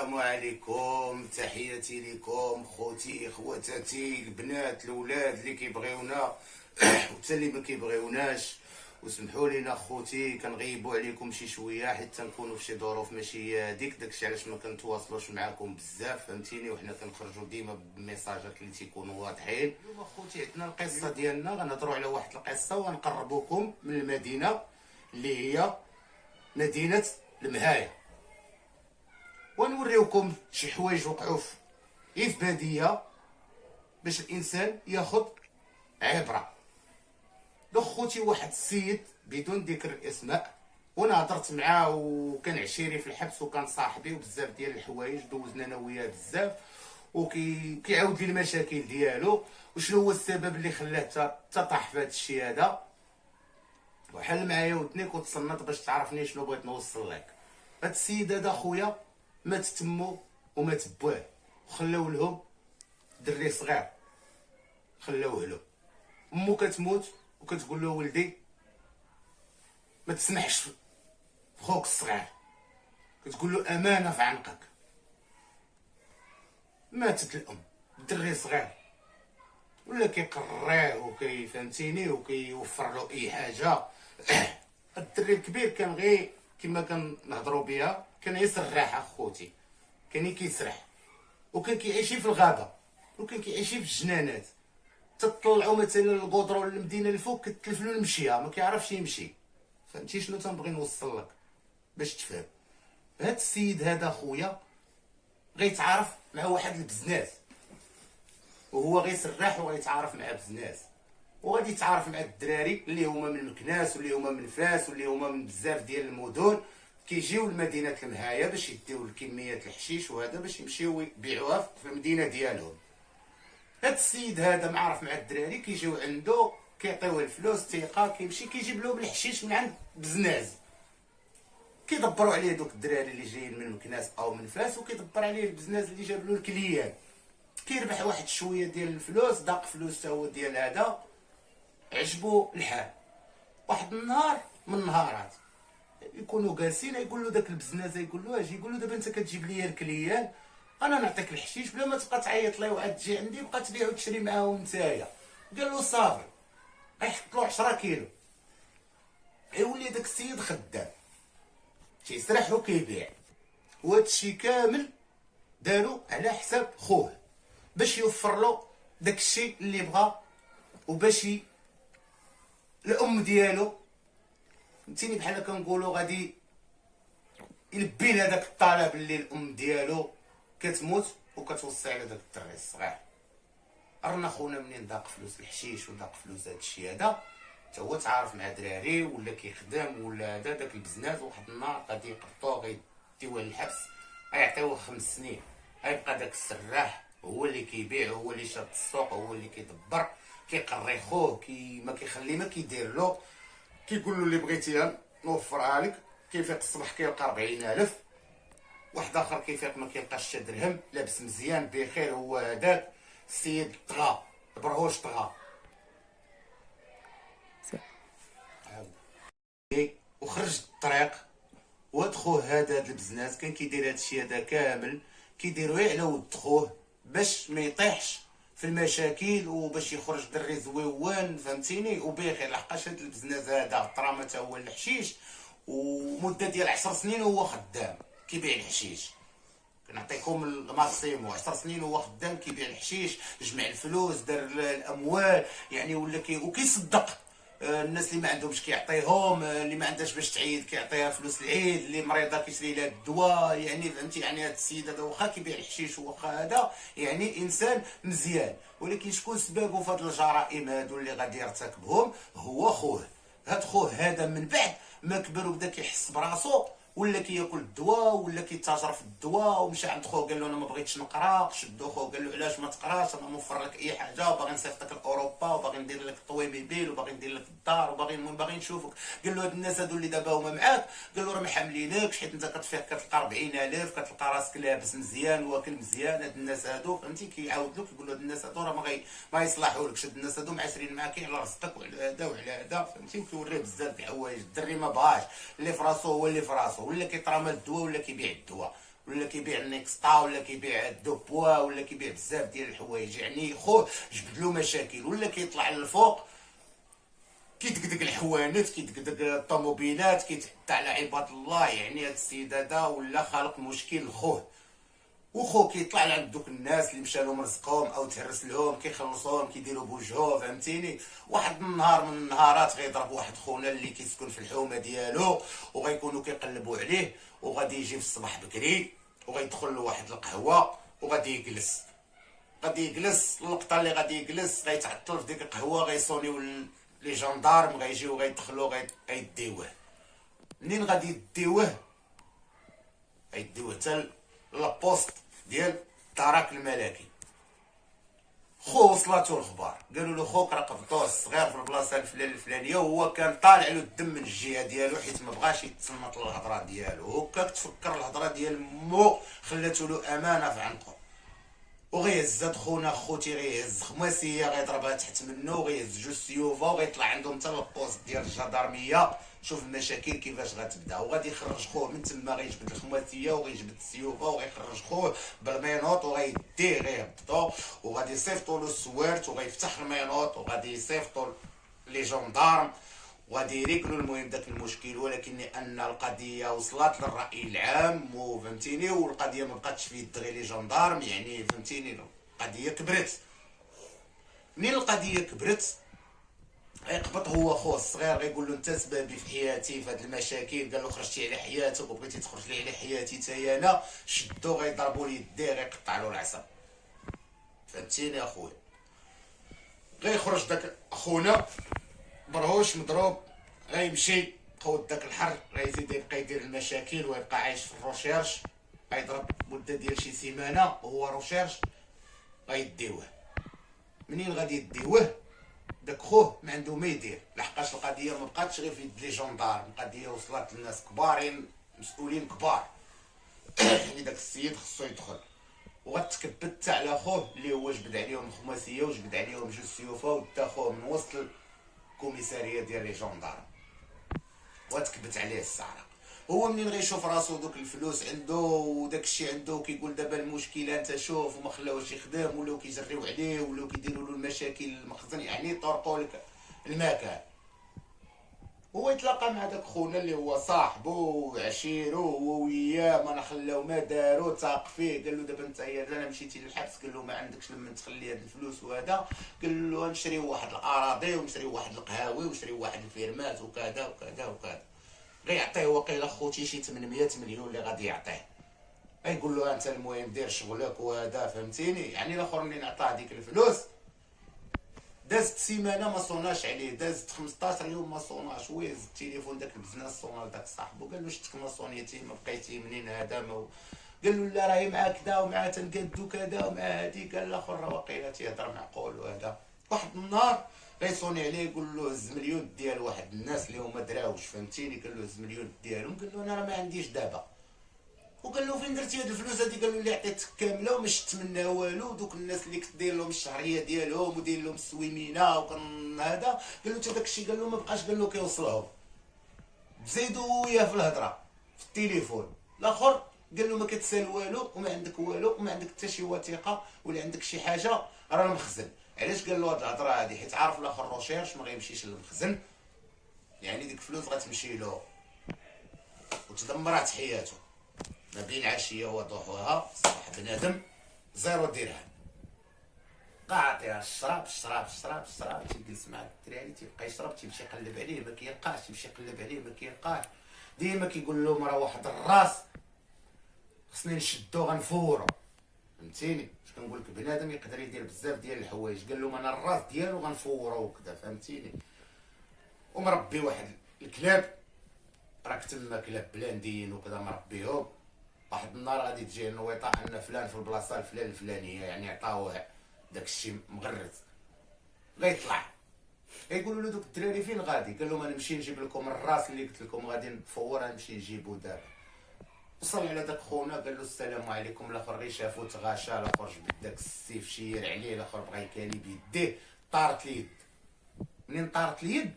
السلام عليكم، تحياتي لكم خوتي خواتاتي البنات الاولاد اللي كيبغيونا وحتى اللي ما كيبغيوناش. وسمحوا لينا خوتي كنغيبوا عليكم شي شويه حيت تنكونوا في شي ظروف ماشي هي هذيك، داكشي علاش ما كنتواصلوش معكم بزاف، فهمتيني. وحنا كنخرجوا ديما بميساجات اللي تيكونوا واضحين. اليوم خوتي عندنا القصه ديالنا، غنهضروا على واحد القصه وغنقربوكم من المدينه اللي هي مدينه المهايه، ونوريوكم شي حوايج وقعوا في باديه باش الانسان ياخذ عبره. دوك خوتي واحد السيد بدون ذكر الاسماء، وانا هضرت معاه وكان عشيري في الحبس وكان صاحبي وبزاف ديال الحوايج دوزنا انا وياه بزاف، وكيعاود لي المشاكل ديالو وشنو هو السبب اللي خلاه طاح في هذا الشيء هذا. وحل معايا ودنيك وتصنت باش تعرفني شنو بغيت نوصل لك. هاد السيد هذا خويا مات تمو ومات بواه، وخلاو لهم دري صغير خلاوه له. امو كتموت وكتقول له ولدي ما تسمحش في خوك الصغير، كتقول له امانه في عنقك. ماتت الام، الدري صغير ولا كيقريه وكيفهمتيني وكيوفر له اي حاجه. الدري الكبير كان غير كما كنهضروا بها، كان يسرح اخوتي، كان كيسرح وكان كيعيش في الغابه وكان كيعيش في الجنانات. تطلعوا مثلا القدره ولا المدينه الفوق كتلف له المشيه، ما كيعرفش يمشي. فهمتي شنو تنبغي نوصل لك باش تفهم؟ هاد السيد هذا خويا غيتعارف مع واحد البزناس، وهو غيسرح وغيتعارف مع بزناس، وغادي يتعارف مع الدراري اللي هما من مكناس واللي هما من فاس واللي هما من بزاف ديال المدن، كيجيو لمدينه المهايه باش يديو الكميات الحشيش وهذا باش يمشيو يبيعوها في المدينه ديالهم. هاد السيد هذا معرف مع الدراري كيجيو عنده كيعطيوه الفلوس ثقه، كيمشي كيجيب لهم الحشيش من عند بزناز، كيدبروا عليه دوك الدراري اللي جايين من مكناس او من فاس، وكيدبر عليه البزناز اللي جاب له الكليان، كيربح واحد شويه ديال الفلوس، داق فلوس هو ديال هذا، عجبو الحال. واحد النهار من النهارات يكونوا جالسين، يقول له داك البزنازه، يقول له اجي، يقول له دابا انت كتجيب لي الكليان، انا نعطيك الحشيش بلا ما تبقى تعيط لي وعاد تجي عندي بقى تبيع وتشري معاهم نتايا. قال له صافي، غيحط له 10 كيلو. يولي داك السيد خدام تيسرح وكيبيع، وهذا الشيء كامل دارو على حساب خوه باش يوفر له داك الشيء اللي بغا، وباش الام ديالو فهمتيني بحال كنقولوا غادي يلبي لهداك الطلب اللي الام ديالو كتموت وكتوصي على داك الدري الصغير. رنا خونا منين داق فلوس الحشيش وداق فلوس هاد الشيء هذا، تا هو تعارف مع دراري ولا كيخدم ولا هذا، داك البزناز واحد النهار غادي يقبطوه غيديوه للحبس، غيعطيوه 5 سنين. غيبقى داك السراح هو اللي كيبيع، هو اللي شاد السوق، هو اللي كيدبر، كيقري خوه، ما كيخلي ما كيدير له، كيقول له اللي بغيتيها نوفرها لك. كيفيق الصباح كيلقى 40,000، واحد اخر كيفيق ما كيلقاش حتى درهم، لابس مزيان بخير. هو هذاك السيد طغى، برهوش طغى وخرج الطريق. وهاد خوه هذا البزناس كان كيدير هاد الشيء هذا كامل، كيديرو غير على ود خوه باش ما يطيحش في المشاكل وباش يخرج دري زويوان، فهمتيني، وبخير. لحقاش هاد البزناس هذا طرامه تا هو الحشيش، ومده ديال 10 سنين وهو خدام كيبيع الحشيش. كنعطيكم الماكسيمو 10 سنين وهو خدام كيبيع الحشيش، جمع الفلوس، دار الاموال يعني، ولا وكيصدق الناس اللي ما عندهمش كيعطيهم، اللي ما عندهاش باش تعيد كيعطيها فلوس العيد، اللي مريضه كيشري لها الدواء يعني، فهمتي. يعني هذا السيد هذا واخا كيبيع الحشيش واخا هذا يعني انسان مزيان، ولكن شكون سببه في هذه الجرائم هادو اللي غادي يرتكبهم؟ هو خوه. هاد خوه هذا من بعد ما كبر وبدا كيحس براسو، ولا كياكل الدواء ولا كيتاجر في الدواء، ومشى عند خوه قال له انا ما بغيتش نقرا. شدو خوه قال له علاش ما تقراش، انا موفر لك اي حاجه، وباغي نصيفطك لاوروبا، وباغي ندير لك الطويموبيل، وباغي ندير لك الدار، وباغي نشوفك. قال له هاد الناس هادو اللي دابا هما معاك، قال له راه ما حاملينكش، حيت انت كتفيق كتلقى 40,000، كتلقى راسك لابس مزيان واكل مزيان. هاد الناس هادو فهمتي كيعاود له كيقول له هاد الناس هادو راه ما يصلحولكش، هاد الناس هادو معاشرين معاك على رزقك وعلى هذا وعلى هذا، فهمتي. وكيوريه بزاف د الحوايج. الدري ما بغاش، اللي في راسو هو اللي في راسو، ولا كيطرمى الدواء ولا كيبيع الدواء. ولا كيبيع النيكستا ولا كيبيع الدوبوا ولا كيبيع بزاف ديال الحوايج، يعني خوه جبدلو مشاكل، ولا كيطلع للفوق كيدقدق الحوانت، كيدقدق الطوموبيلات، كيتحدى على عباد الله. يعني هاد السيد هذا ولا خالق مشكل لخوه، وخو كيطلع لعند دوك الناس اللي مشى لهم رزقهم او تهرس لهم كيخلصوهم كيديروا بوجهو، فهمتيني. واحد النهار من النهارات غيضرب واحد خونا اللي كيسكن في الحومه ديالو، وغيكونوا كيقلبوا عليه، وغادي يجي في الصباح بكري وغيدخل لواحد القهوه وغادي يجلس. غادي يجلس اللقطه اللي غادي يجلس غيتعطل في ديك القهوه، غيصونيو لي جاندارم، غيجيو غيدخلوا غيديوه. منين غادي يديوه؟ غيديوه حتى لابوست ديال الدرك الملكي. خو وصلاتو الخبار، قالوا له خوك راه قبضوه الصغير في البلاصه الفلانيه، وهو كان طالع له الدم من الجهه ديالو حيت ما بغاش يتصنت الهضره ديالو. هكاك تفكر الهضره ديال مو خلاتو له امانه في عنقه، وغيهز هاد خونا خوتي غيهز خماسيه غيضربها تحت منه، وغيهز جوج سيوفا وغيطلع عندهم حتى للبوست ديال الجدارميه. شوف المشاكل كيفاش غتبدا، وغادي يخرج خوه من تما، غيجبد الخماسيه وغيجبد السيوفا وغيخرج خوه بالمينوط وغيديه غيهبطو، وغادي يصيفطو له السوارت وغيفتح المينوط وغادي يصيفطو لي جوندارم وغادي يريكلو المهم داك المشكل. ولكن لان القضيه وصلت للراي العام وفهمتيني، والقضيه ما بقاتش في يد غير لي جندارم، يعني فهمتيني القضيه كبرت. منين القضيه كبرت غيقبط هو خوه الصغير، غيقول له انت سبابي في حياتي في هاد المشاكل. قال له خرجتي على حياتك وبغيتي تخرج لي على حياتي تايا انا. شدو غيضربوا ليه يديه، غيقطع له العصا، فهمتيني اخويا. غيخرج داك خونا برهوش مضروب، غيمشي قود داك الحر، غيزيد يبقى يدير المشاكل ويبقى عايش في الروشيرش. غيضرب مده ديال شي سيمانه وهو روشيرش، غيديوه. منين غادي يديوه داك خوه ما عنده ما يدير، لحقاش القضيه ما بقاتش غير في يد لي جوندارم، القضيه وصلت للناس كبارين مسؤولين كبار. يعني داك السيد خصو يدخل، وغتكبت حتى على خوه اللي هو جبد عليهم الخماسيه وجبد عليهم جوج سيوفا ودا خوه من وسط الكوميساريه ديال لي جوندارم وتكبت عليه السعره. هو منين غيشوف راسو دوك الفلوس عنده وداك الشيء عنده كيقول دابا المشكله انت شوف، وما خلاوش يخدم ولاو كيجريو عليه ولاو كيديروا له المشاكل المخزن، يعني طرقوا لك المكان. هو يتلاقى مع داك خونا اللي هو صاحبو وعشيرو، هو وياه ما خلاو ما دارو، تاق فيه. قال له دابا انت انا مشيتي للحبس، قال له ما عندكش لما تخلي هاد الفلوس وهذا. قال له نشريو واحد الاراضي ونشريو واحد القهاوي ونشريو واحد الفيرمات وكذا وكذا وكذا. غيعطيه وقيله خوتي شي 800 مليون اللي غادي يعطيه. غيقول له انت المهم دير شغلك وهذا، فهمتيني. يعني الاخر منين عطاه ديك الفلوس دازت سيمانه ما صوناش عليه، دازت 15 يوم ما صوناش. ويز التليفون داك البزنس صونا لداك صاحبو، قال له شتك ما صونيتي ما بقيتي منين هذا ما. قال له لا راهي مع كذا ومع تنقادو كذا ومع هادي. قال الاخر راه واقيلا تيهضر معقول وهذا. واحد النهار غيصوني عليه يقول له هز مليون ديال واحد الناس اللي هما دراوش، فهمتيني. قال له هز مليون ديالهم. قال له انا راه ما عنديش دابا. وقال له فين درتي هاد الفلوس هادي؟ قال له اللي عطيتك كامله وما شفت منها والو. دوك الناس اللي كدير لهم الشهريه ديالهم ودير لهم السويمينه وكان هذا. قال له حتى داك الشيء قال له ما بقاش، قال له كيوصلهم. زيدوا وياه في الهضره في التليفون. الاخر قال له ما كتسال والو وما عندك والو وما عندك حتى شي وثيقه ولا عندك شي حاجه، راه المخزن. علاش قال له هاد الهضره هادي؟ حيت عارف الاخر روشيرش ما غيمشيش للمخزن، يعني ديك الفلوس غتمشي له وتدمرات حياته ما بين عشيه وضحوها. صباح بنادم 0 درهم، قاعطيها الشراب الشراب الشراب الشراب. تيجلس مع الدراري تيبقى يشرب، تيمشي يقلب عليه ما كيلقاش، تيمشي يقلب عليه ما كيلقاش. ديما كيقول لهم راه واحد الراس خصني نشدو غنفورو، فهمتيني. اش كنقول لك بنادم يقدر يدير بزاف ديال الحوايج. قال لهم انا الراس ديالو غنفورو وكذا، فهمتيني. ومربي واحد الكلاب، راك تما كلاب بلانديين وكذا مربيهم. واحد النهار غادي تجي النويطه ان فلان في البلاصه الفلانيه، يعني عطاوه داك الشيء مغرز. غيطلع غيقولوا له دوك الدراري فين غادي؟ قال لهم انا نمشي نجيب لكم الراس اللي قلت لكم غادي نفورها، نمشي نجيبو دابا. وصل على داك خونا قال له السلام عليكم. الاخر غير شافو تغاشى، الاخر جبد داك السيف شير عليه، الاخر بغا يكالي بيديه، طارت اليد. منين طارت اليد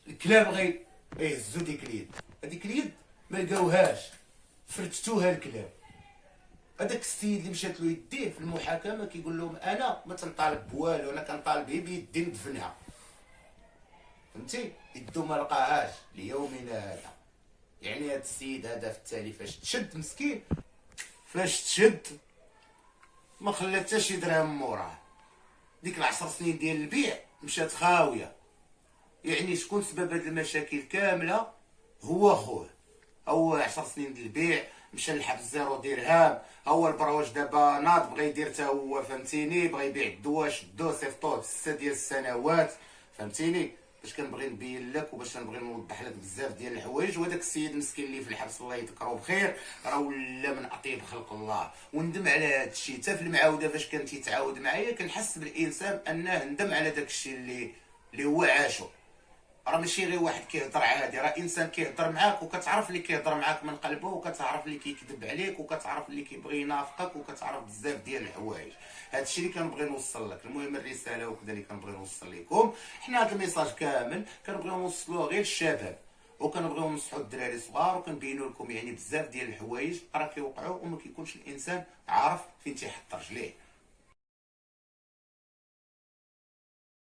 الكلاب غيهزو ديك اليد، هذيك اليد ما لقاوهاش فرتتوها الكلام. هذاك السيد اللي مشات له يديه في المحاكمه كيقول لهم انا ما تنطالب بوالو، انا كنطالب غير بيدي ندفنها. فهمتي؟ يدو ما لقاهاش ليومنا هذا. يعني هذا السيد هذا في التالي فاش تشد مسكين، فاش تشد ما خلى حتى شي درهم موراه. ديك العشر سنين ديال البيع مشات خاويه. يعني شكون سبب هاد المشاكل كامله؟ هو خوه. هو 10 سنين ديال البيع مشى للحبس 0 درهم. هو البرواج دابا ناض بغى يدير حتى هو، فهمتيني، بغى يبيع الدواء، شدوه صيفطوه ب6 ديال السنوات، فهمتيني. باش كنبغي نبين لك وباش نبغي نوضح لك بزاف ديال الحوايج. وهذاك السيد مسكين اللي في الحبس الله يذكره بخير راه ولا من اطيب خلق الله، وندم على هذا الشيء. حتى في المعاوده فاش كان تيتعاود معايا كنحس بالانسان انه ندم على داك الشيء اللي هو عاشو. راه ماشي غير واحد كيهضر عادي، راه انسان كيهضر معاك وكتعرف اللي كيهضر معاك من قلبه، وكتعرف اللي كيكذب عليك، وكتعرف اللي كيبغي ينافقك، وكتعرف بزاف ديال الحوايج. هذا الشيء اللي كنبغي نوصل لك. المهم الرساله وكذا اللي كنبغي نوصل لكم حنا، هذا الميساج كامل كنبغيو نوصلوه غير للشباب، وكنبغيو ننصحوا الدراري الصغار، وكنبينوا لكم يعني بزاف ديال الحوايج راه كيوقعوا وما كيكونش الانسان عارف فين تيحط رجليه.